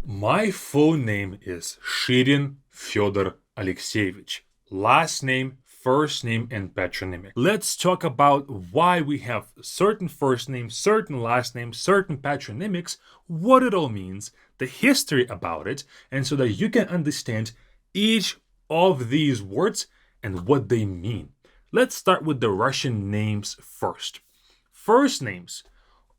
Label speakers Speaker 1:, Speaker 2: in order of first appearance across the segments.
Speaker 1: My full name is Shirin Fyodor Alexeyevich. Last name, first name, and patronymic. Let's talk about why we have certain first names, certain last names, certain patronymics, what it all means, the history about it, and so that you can understand each of these words and what they mean. Let's start with the Russian names first. First names.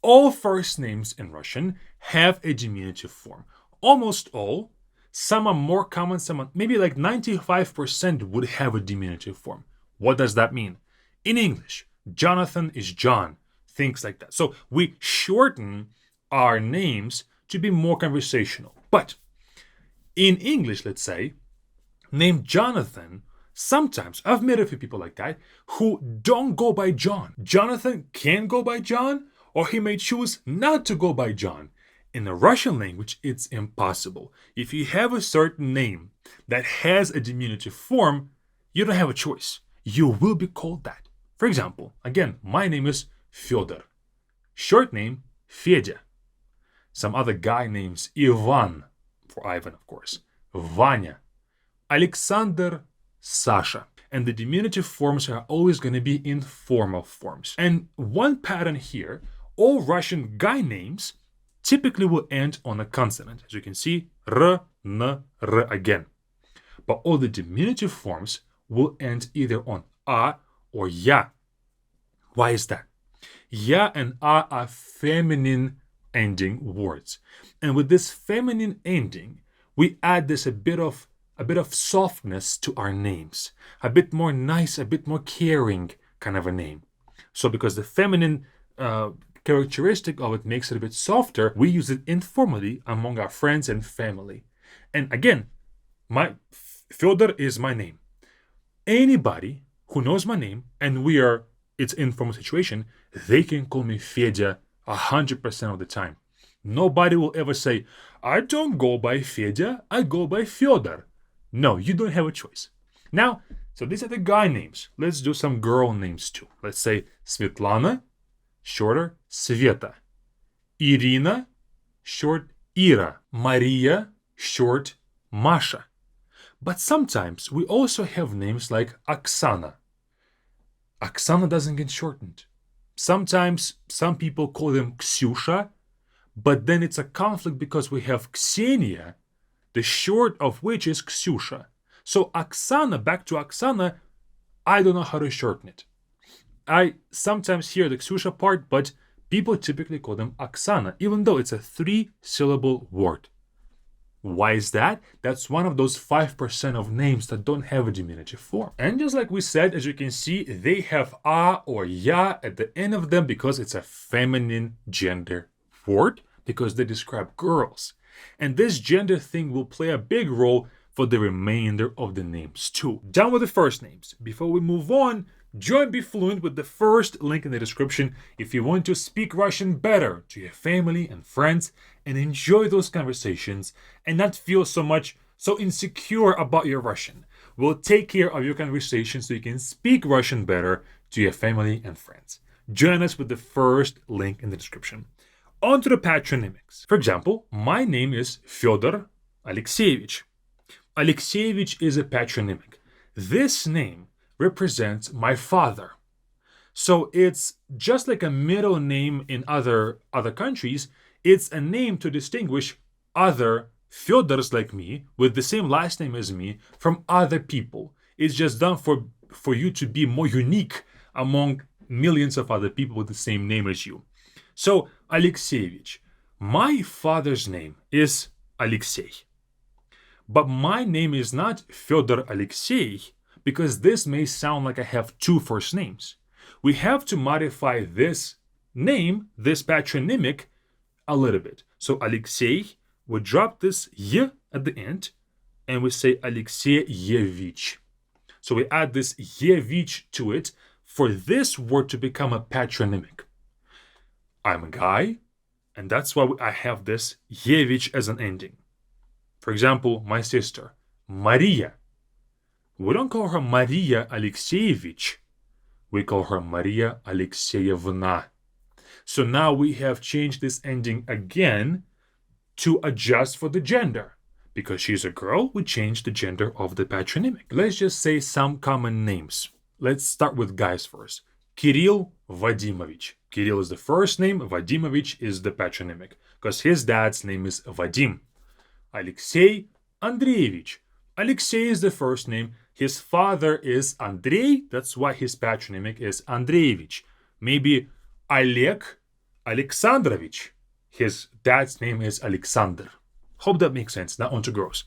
Speaker 1: All first names in Russian have a diminutive form. Almost all. Some are more common, some are maybe like 95% would have a diminutive form. What does that mean? In English, Jonathan is John, things like that. So we shorten our names to be more conversational. But in English, let's say, name Jonathan, sometimes I've met a few people like that who don't go by John. Jonathan can go by John, or he may choose not to go by John. In the Russian language, it's impossible. If you have a certain name that has a diminutive form, you don't have a choice. You will be called that. For example, again, my name is Fyodor. Short name, Fedya. Some other guy names Ivan, for Ivan, of course. Vanya. Alexander, Sasha. And the diminutive forms are always going to be informal forms. And one pattern here, all Russian guy names typically will end on a consonant. As you can see, r, n, r again. But all the diminutive forms will end either on a or ya. Why is that? Ya and a are feminine ending words. And with this feminine ending, we add this a bit of softness to our names. A bit more nice, a bit more caring kind of a name. So because the feminine characteristic of it makes it a bit softer, we use it informally among our friends and family. And again, my Fyodor is my name. Anybody who knows my name and it's informal situation, they can call me Fedya 100% of the time. Nobody will ever say, I don't go by Fedya, I go by Fyodor. No, you don't have a choice. Now, so these are the guy names. Let's do some girl names too. Let's say Svetlana, shorter, Sveta. Irina, short, Ira. Maria, short, Masha. But sometimes we also have names like Oksana. Oksana doesn't get shortened. Sometimes some people call them Ksyusha, but then it's a conflict because we have Ksenia, the short of which is Ksyusha. So Oksana, back to Oksana, I don't know how to shorten it. I sometimes hear the Ksyusha part, but people typically call them Oksana, even though it's a 3-syllable word. Why is that? That's one of those 5% of names that don't have a diminutive form. And just like we said, as you can see, they have a or ya at the end of them because it's a feminine gender word, because they describe girls. And this gender thing will play a big role for the remainder of the names too. Done with the first names. Before we move on, join Be Fluent with the first link in the description if you want to speak Russian better to your family and friends and enjoy those conversations and not feel so insecure about your Russian. We'll take care of your conversation so you can speak Russian better to your family and friends. Join us with the first link in the description. On to the patronymics. For example, my name is Fyodor Alexeyevich. Alexeyevich is a patronymic. This name represents my father. So it's just like a middle name in other countries. It's a name to distinguish other Fyodors like me with the same last name as me from other people. It's just done for you to be more unique among millions of other people with the same name as you. So Alexeyevich, my father's name is Alexey. But my name is not Fyodor Alexey because this may sound like I have two first names. We have to modify this name, this patronymic, a little bit. So Alexey, we drop this y at the end and we say Alexeyevich. So we add this yevich to it for this word to become a patronymic. I'm a guy, and that's why I have this yevich as an ending. For example, my sister, Maria. We don't call her Maria Alexeyevich. We call her Maria Alexeyevna. So now we have changed this ending again to adjust for the gender. Because she's a girl, we change the gender of the patronymic. Let's just say some common names. Let's start with guys first. Kirill Vadimovich. Kirill is the first name, Vadimovich is the patronymic, because his dad's name is Vadim. Alexei Andreevich. Alexei is the first name. His father is Andrei, that's why his patronymic is Andreevich. Maybe Oleg Alexandrovich. His dad's name is Alexander. Hope that makes sense. Now on to girls.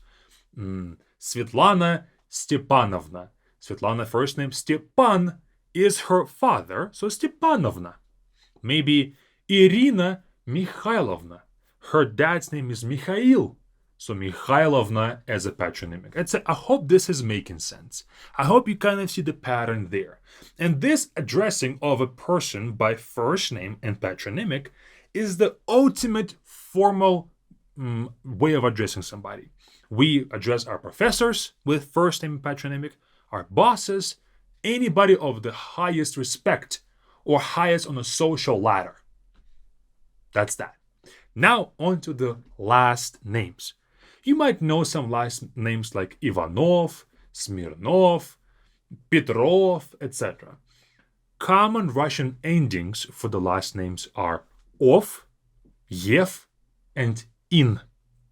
Speaker 1: Svetlana Stepanovna. Svetlana first name, Stepan is her father, so Stepanovna. Maybe Irina Mikhailovna. Her dad's name is Mikhail, so Mikhailovna as a patronymic. I hope this is making sense. I hope you kind of see the pattern there. And this addressing of a person by first name and patronymic is the ultimate formal way of addressing somebody. We address our professors with first name and patronymic, our bosses, anybody of the highest respect or highest on a social ladder. That's that. Now on to the last names. You might know some last names like Ivanov, Smirnov, Petrov, etc. Common Russian endings for the last names are ov, yev, and in.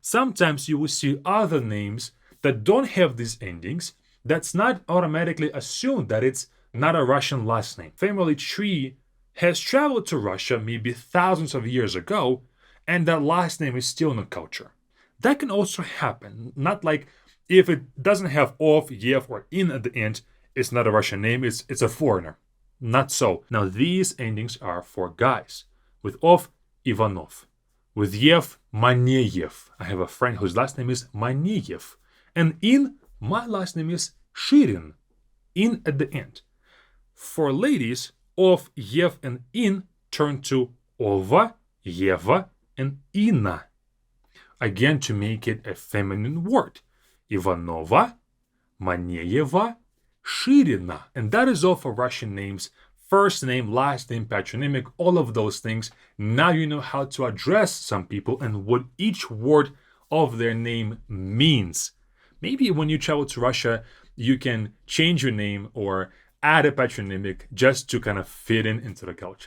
Speaker 1: Sometimes you will see other names that don't have these endings. That's not automatically assumed that it's not a Russian last name. Family tree has traveled to Russia maybe thousands of years ago, and that last name is still in the culture. That can also happen. Not like if it doesn't have ov, yev, or in at the end, it's not a Russian name, it's a foreigner. Not so. Now these endings are for guys. With ov, Ivanov. With yev, Maneyev. I have a friend whose last name is Maneyev. And in, my last name is Shirin. In at the end. For ladies, ov, yev, and in turn to ova, yeva, and ina. Again, to make it a feminine word. Ivanova, Maneyeva, Shirina. And that is all for Russian names. First name, last name, patronymic, all of those things. Now you know how to address some people and what each word of their name means. Maybe when you travel to Russia, you can change your name or add a patronymic just to kind of fit into the culture.